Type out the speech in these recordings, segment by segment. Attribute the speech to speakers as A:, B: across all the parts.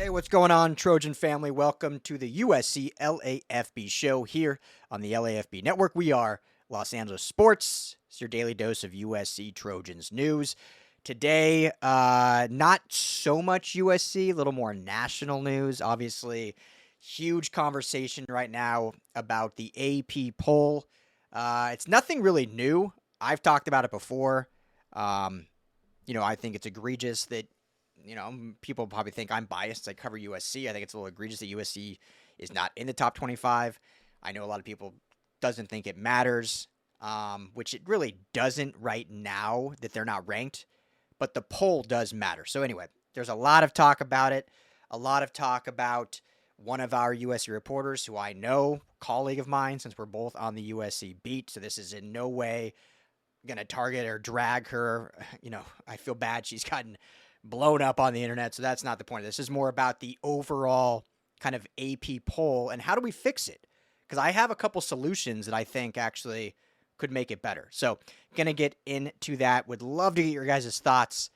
A: Hey, what's going on, Trojan family? Welcome to the USC LAFB show here on the LAFB network. We are Los Angeles Sports. It's your daily dose of USC Trojans news. Today, not so much USC, a little more national news. Obviously, huge conversation right now about the AP poll. It's nothing really new. I've talked about it before. I think it's egregious that people probably think I'm biased. I cover USC. I think it's a little egregious that USC is not in the top 25. I know a lot of people doesn't think it matters, which it really doesn't right now that they're not ranked, but the poll does matter. So anyway, there's a lot of talk about it, a lot of talk about one of our USC reporters who I know, colleague of mine, since we're both on the USC beat. So this is in no way going to target or drag her. I feel bad. She's gotten blown up on the internet, so that's not the point. This is more about the overall kind of AP poll and how do we fix it? Because I have a couple solutions that I think actually could make it better. So going to get into that. Would love to get your guys' thoughts.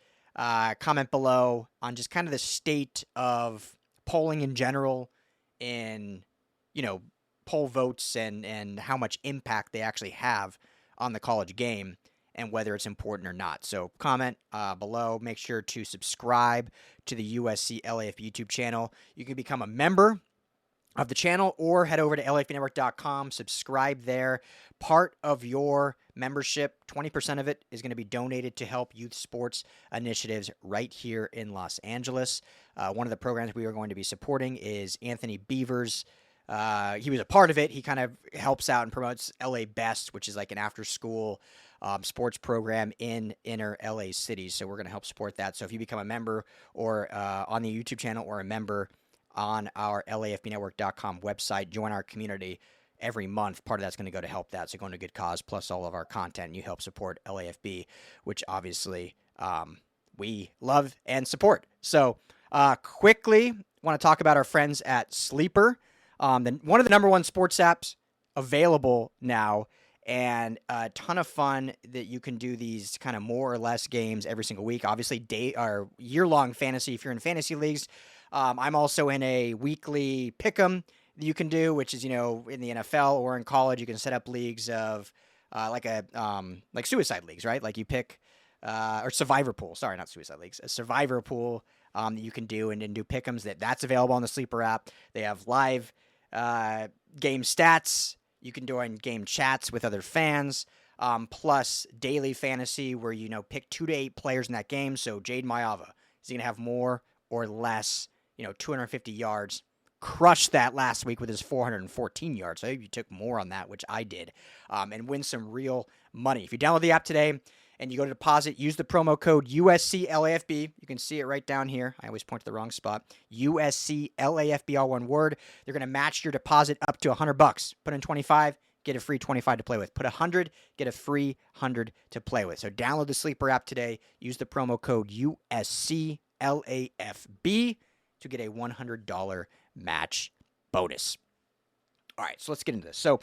A: Comment below on just kind of the state of polling in general in, poll votes and how much impact they actually have on the college game and whether it's important or not. So comment below. Make sure to subscribe to the USC LAFB YouTube channel. You can become a member of the channel or head over to LAFBnetwork.com. Subscribe there. Part of your membership, 20% of it, is going to be donated to help youth sports initiatives right here in Los Angeles. One of the programs we are going to be supporting is Anthony Beaver's. He was a part of it. He kind of helps out and promotes LA Best, which is like an after-school sports program in inner LA cities. So we're going to help support that. So if you become a member or on the YouTube channel or a member on our LAFBnetwork.com website, join our community every month. Part of that's going to go to help that. So going to good cause plus all of our content. You help support LAFB, which obviously we love and support. So quickly, want to talk about our friends at Sleeper. One of the number one sports apps available now, and a ton of fun that you can do these kind of more or less games every single week. Obviously, day or year-long fantasy if you're in fantasy leagues. I'm also in a weekly pick'em that you can do, which is in the NFL or in college. You can set up leagues of like suicide leagues, right? Like you pick or survivor pool. Sorry, not suicide leagues. A survivor pool that you can do and do pick'ems. That's available on the Sleeper app. They have live game stats. You can do game chats with other fans, plus daily fantasy where pick 2 to 8 players in that game. So Jade Mayava, is he going to have more or less, 250 yards? Crushed that last week with his 414 yards. So you took more on that, which I did, and win some real money. If you download the app today and you go to deposit, use the promo code USCLAFB. You can see it right down here. I always point to the wrong spot. USCLAFB, all one word. They're going to match your deposit up to $100. Put in 25, get a free 25 to play with. Put 100, get a free 100 to play with. So download the Sleeper app today. Use the promo code USCLAFB to get a $100 match bonus. All right, so let's get into this. So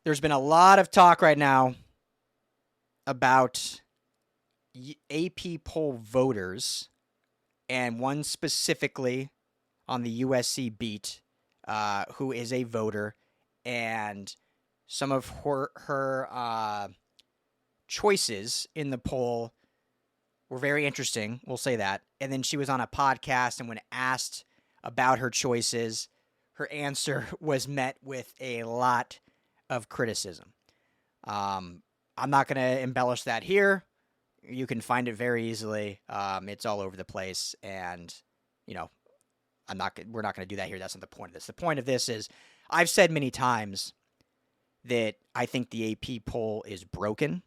A: there's been a lot of talk right now about AP poll voters, and one specifically on the USC beat who is a voter, and some of her choices in the poll were very interesting, we'll say that. And then she was on a podcast, and when asked about her choices, her answer was met with a lot of criticism. I'm not going to embellish that here. You can find it very easily. It's all over the place, and we're not going to do that here. That's not the point of this. The point of this is, I've said many times that I think the AP poll is broken,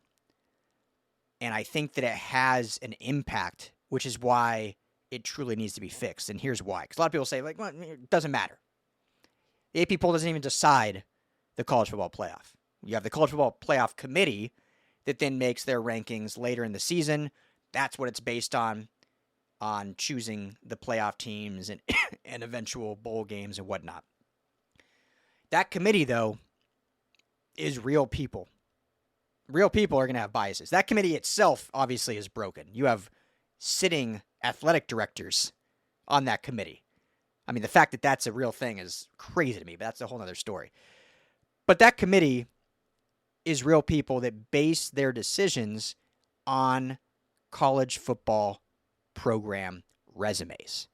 A: and I think that it has an impact, which is why it truly needs to be fixed. And here's why. Because a lot of people say, well, it doesn't matter. The AP poll doesn't even decide the college football playoff. You have the college football playoff committee that then makes their rankings later in the season. That's what it's based on choosing the playoff teams and eventual bowl games and whatnot. That committee, though, is real people. Real people are going to have biases. That committee itself, obviously, is broken. You have sitting athletic directors on that committee. I mean, the fact that that's a real thing is crazy to me, but that's a whole other story. But that committee is real people that base their decisions on college football program resumes.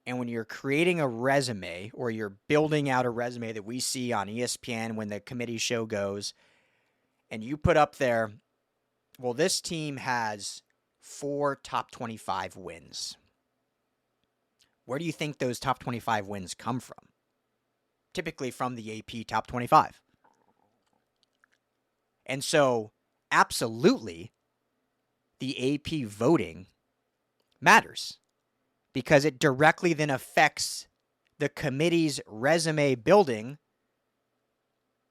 A: And when you're creating a resume or you're building out a resume that we see on ESPN when the committee show goes, and you put up there, well, this team has 4 top 25 wins. Where do you think those top 25 wins come from? Typically from the AP top 25. And so, absolutely, the AP voting matters because it directly then affects the committee's resume building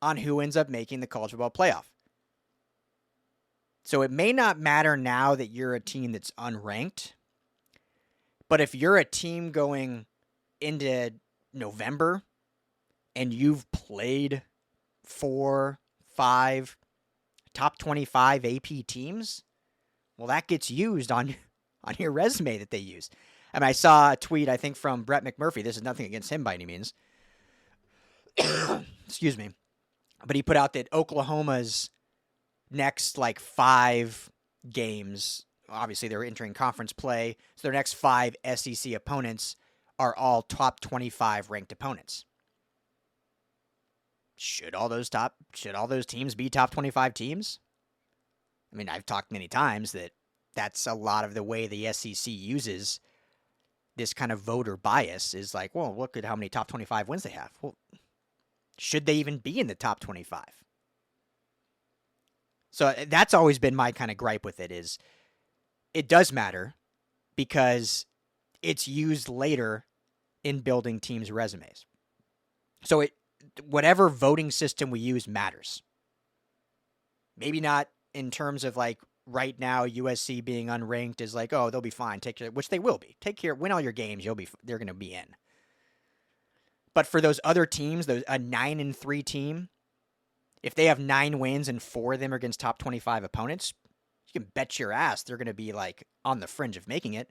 A: on who ends up making the college football playoff. So it may not matter now that you're a team that's unranked, but if you're a team going into November and you've played 4, 5 top 25 AP teams, well, that gets used on your resume that they use. I mean, I saw a tweet, I think, from Brett McMurphy. This is nothing against him by any means. Excuse me. But he put out that Oklahoma's next, 5 games, obviously they're entering conference play, so their next 5 SEC opponents are all top 25 ranked opponents. Should all those teams be top 25 teams? I mean, I've talked many times that that's a lot of the way the SEC uses this kind of voter bias is like, well, look at how many top 25 wins they have. Well, should they even be in the top 25? So that's always been my kind of gripe with it is it does matter because it's used later in building teams' resumes. So whatever voting system we use matters. Maybe not in terms of right now USC being unranked is oh, they'll be fine. Take care, which they will be. Take care, win all your games, they're going to be in. But for those other teams, a 9-3 team, if they have 9 wins and 4 of them are against top 25 opponents, you can bet your ass they're going to be on the fringe of making it.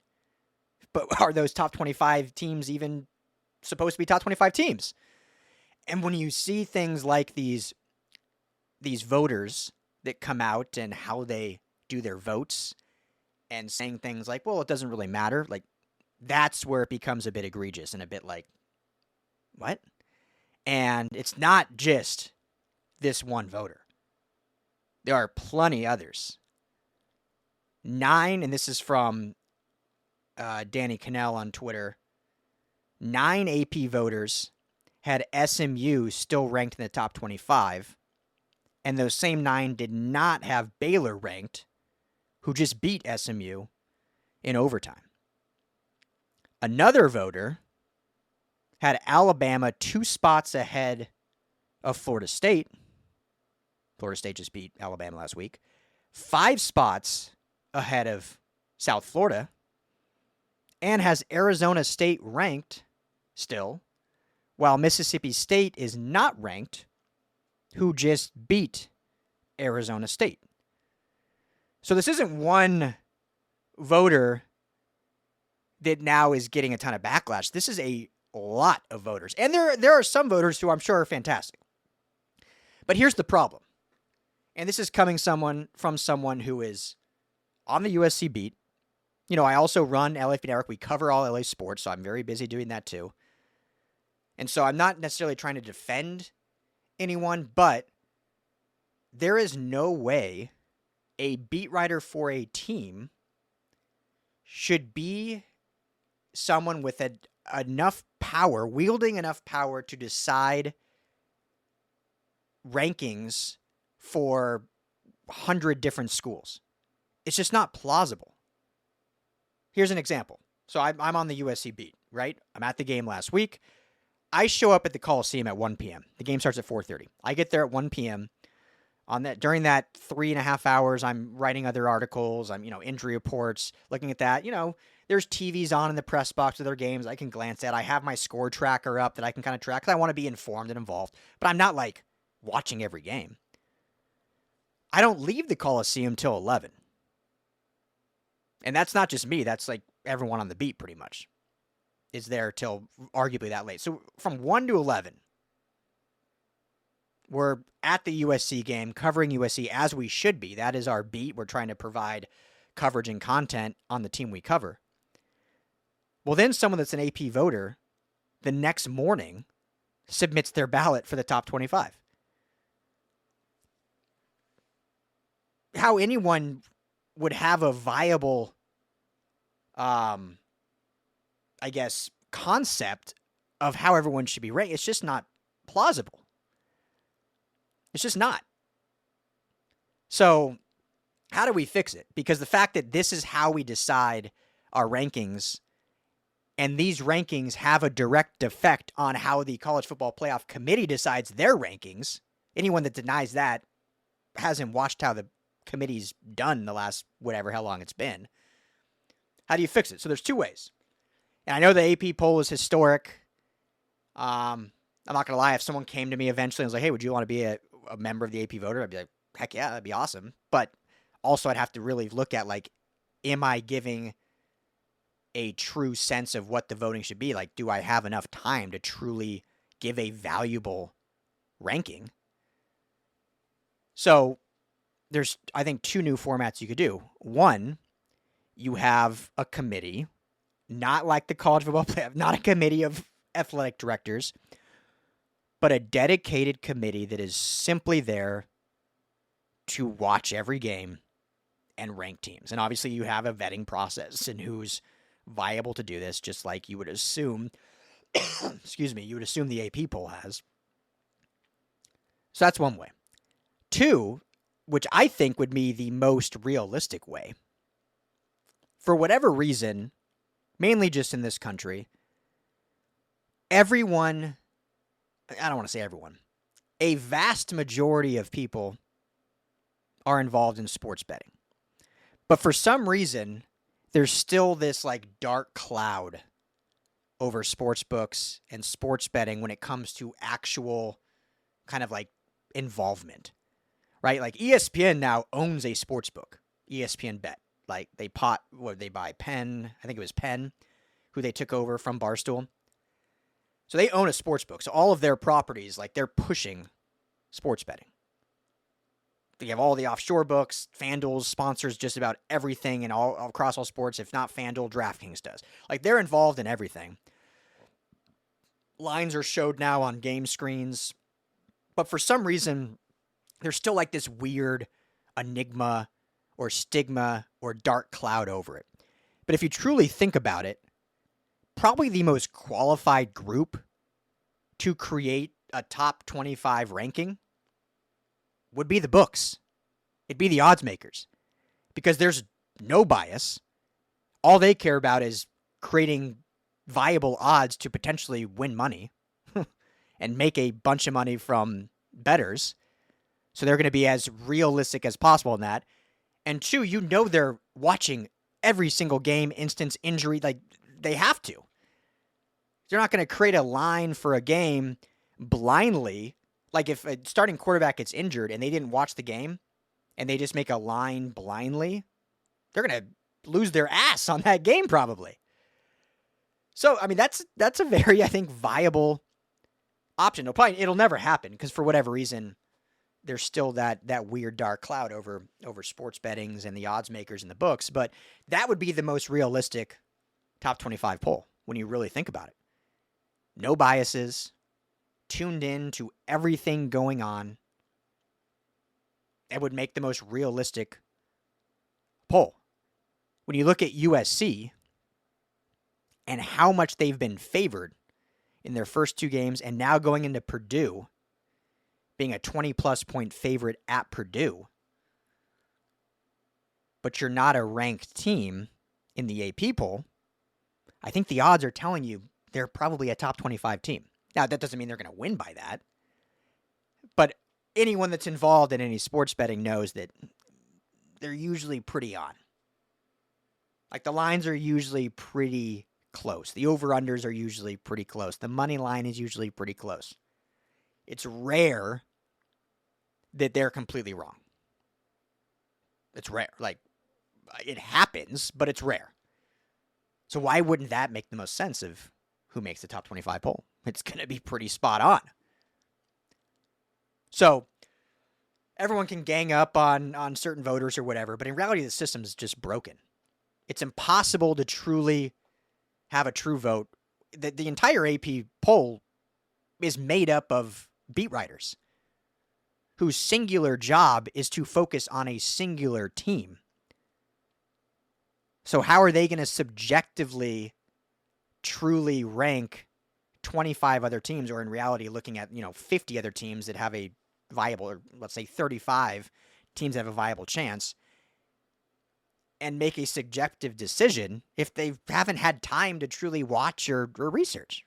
A: But are those top 25 teams even supposed to be top 25 teams? And when you see things like these voters that come out and how they do their votes and saying things like, well, it doesn't really matter, that's where it becomes a bit egregious and a bit what? And it's not just this one voter. There are plenty others. 9, and this is from Danny Cannell on Twitter, 9 AP voters had SMU still ranked in the top 25, and those same 9 did not have Baylor ranked, who just beat SMU in overtime. Another voter had Alabama 2 spots ahead of Florida State. Florida State just beat Alabama last week. 5 spots ahead of South Florida, and has Arizona State ranked still, while Mississippi State is not ranked, who just beat Arizona State. So this isn't one voter that now is getting a ton of backlash. This is a lot of voters. And there are some voters who I'm sure are fantastic. But here's the problem. And this is coming from someone who is on the USC beat. You know, I also run LAFB Network. We cover all LA sports, so I'm very busy doing that too. And so I'm not necessarily trying to defend anyone, but there is no way a beat writer for a team should be someone with enough power, wielding enough power to decide rankings for 100 different schools. It's just not plausible. Here's an example. So I'm on the USC beat, right? I'm at the game last week. I show up at the Coliseum at 1 p.m. The game starts at 4:30. I get there at 1 p.m. During that 3.5 hours, I'm writing other articles. I'm, injury reports, looking at that. There's TVs on in the press box of their games I can glance at. I have my score tracker up that I can kind of track because I want to be informed and involved. But I'm not watching every game. I don't leave the Coliseum till 11. And that's not just me. That's everyone on the beat pretty much. is there till arguably that late. So from 1 to 11, we're at the USC game, covering USC as we should be. That is our beat. We're trying to provide coverage and content on the team we cover. Well, then someone that's an AP voter the next morning submits their ballot for the top 25. How anyone would have a viable, concept of how everyone should be ranked, it's just not plausible. It's just not. So how do we fix it? Because the fact that this is how we decide our rankings, and these rankings have a direct effect on how the College Football Playoff Committee decides their rankings, anyone that denies that hasn't watched how the committee's done the last whatever, how long it's been. How do you fix it? So there's two ways. And I know the AP poll is historic. I'm not going to lie. If someone came to me eventually and was like, hey, would you want to be a member of the AP voter? I'd be like, heck yeah, that'd be awesome. But also I'd have to really look at, like, am I giving a true sense of what the voting should be? Like, do I have enough time to truly give a valuable ranking? So there's, I think, two new formats you could do. One, you have a committee, not like the college football playoff, not a committee of athletic directors, but a dedicated committee that is simply there to watch every game and rank teams. And obviously you have a vetting process and who's viable to do this, just like you would assume, you would assume the AP poll has. So that's one way. Two, which I think would be the most realistic way, for whatever reason, mainly just in this country, everyone, I don't want to say everyone, a vast majority of people are involved in sports betting. But for some reason, there's still this, like, dark cloud over sports books and sports betting when it comes to actual kind of, like, involvement, right? Like, ESPN now owns a sports book, ESPN Bet. Like, they buy Penn, I think it was Penn, who they took over from Barstool. So they own a sports book. So all of their properties, like, they're pushing sports betting. They have all the offshore books. FanDuel sponsors just about everything and all across all sports. If not FanDuel, DraftKings does. Like, they're involved in everything. Lines are showed now on game screens. But for some reason, there's still, like, this weird enigma or stigma or dark cloud over it. But if you truly think about it, probably the most qualified group to create a top 25 ranking would be the books. It'd be the odds makers. Because there's no bias. All they care about is creating viable odds to potentially win money and make a bunch of money from bettors. So they're going to be as realistic as possible in that. And two, you know they're watching every single game, instance, injury. Like, they have to. They're not going to create a line for a game blindly. Like, if a starting quarterback gets injured and they didn't watch the game and they just make a line blindly, they're going to lose their ass on that game probably. So, I mean, that's a very, I think, viable option. It'll never happen because for whatever reason, there's still that weird dark cloud over sports bettings and the odds makers and the books. But that would be the most realistic top 25 poll when you really think about it. No biases, tuned in to everything going on. That would make the most realistic poll. When you look at USC and how much they've been favored in their first two games and now going into Purdue, being a 20-plus point favorite at Purdue, but you're not a ranked team in the AP poll, I think the odds are telling you they're probably a top 25 team. Now, that doesn't mean they're going to win by that, but anyone that's involved in any sports betting knows that they're usually pretty on. Like, the lines are usually pretty close. The over-unders are usually pretty close. The money line is usually pretty close. It's rare that they're completely wrong. It's rare. Like, it happens, but it's rare. So why wouldn't that make the most sense of who makes the top 25 poll. It's going to be pretty spot on. So everyone can gang up on certain voters or whatever, but in reality, the system is just broken. It's impossible to truly have a true vote. The entire AP poll is made up of beat writers whose singular job is to focus on a singular team. So how are they going to subjectively truly rank 25 other teams, or in reality looking at 50 other teams that have a viable, or let's say 35 teams that have a viable chance, and make a subjective decision if they haven't had time to truly watch or research?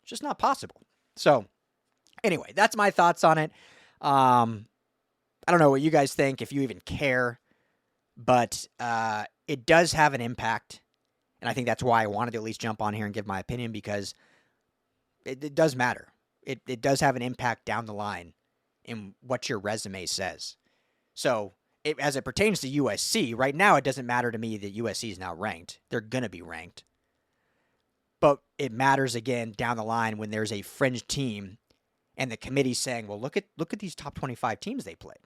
A: It's just not possible. So anyway, that's my thoughts on it. I don't know what you guys think, if you even care, but it does have an impact. And I think that's why I wanted to at least jump on here and give my opinion, because it does matter. It does have an impact down the line in what your resume says. So as it pertains to USC, right now it doesn't matter to me that USC is now ranked. They're going to be ranked. But it matters again down the line when there's a fringe team and the committee's saying, well, look at these top 25 teams they played.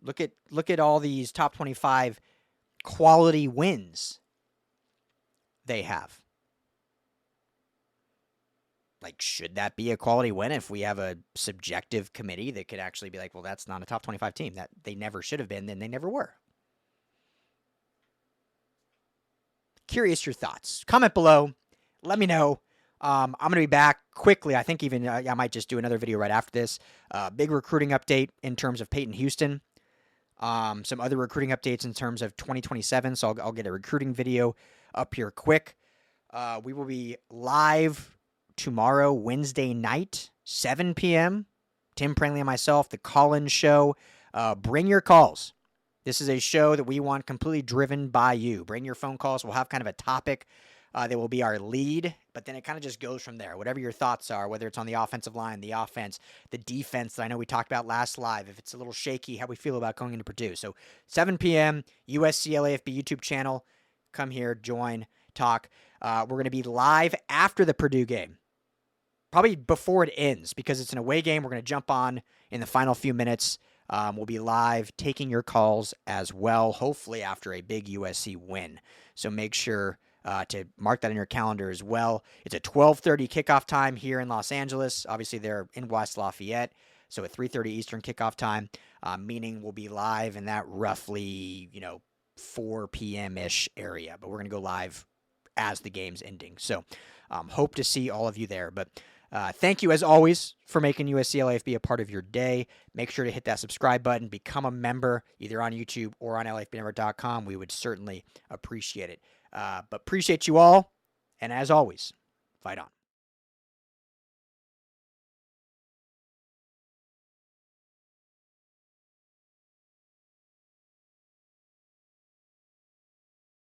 A: Look at all these top 25 quality wins they have. Like, should that be a quality win if we have a subjective committee that could actually be like, well, that's not a top 25 team. That they never should have been, then they never were. Curious your thoughts. Comment below. Let me know. I'm going to be back quickly. I think even I might just do another video right after this. Big recruiting update in terms of Peyton Houston. Some other recruiting updates in terms of 2027. So I'll get a recruiting video up here quick. We will be live tomorrow, Wednesday night, 7 p.m. Tim Pranley and myself, the call-in show. Bring your calls. This is a show that we want completely driven by you. Bring your phone calls. We'll have kind of a topic that will be our lead, but then it kind of just goes from there. Whatever your thoughts are, whether it's on the offensive line, the offense, the defense that I know we talked about last live, if it's a little shaky, how we feel about going into Purdue. So 7 p.m., USC LAFB YouTube channel. Come here, join, talk. We're going to be live after the Purdue game. Probably before it ends, because it's an away game. We're going to jump on in the final few minutes. We'll be live taking your calls as well, hopefully after a big USC win. So make sure to mark that in your calendar as well. It's a 12:30 kickoff time here in Los Angeles. Obviously, they're in West Lafayette, so at 3:30 Eastern kickoff time, meaning we'll be live in that roughly 4 p.m.-ish area. But we're going to go live as the game's ending. So hope to see all of you there. But thank you, as always, for making USC LAFB a part of your day. Make sure to hit that subscribe button. Become a member, either on YouTube or on LAFBnetwork.com. We would certainly appreciate it. But appreciate you all. And as always, fight on.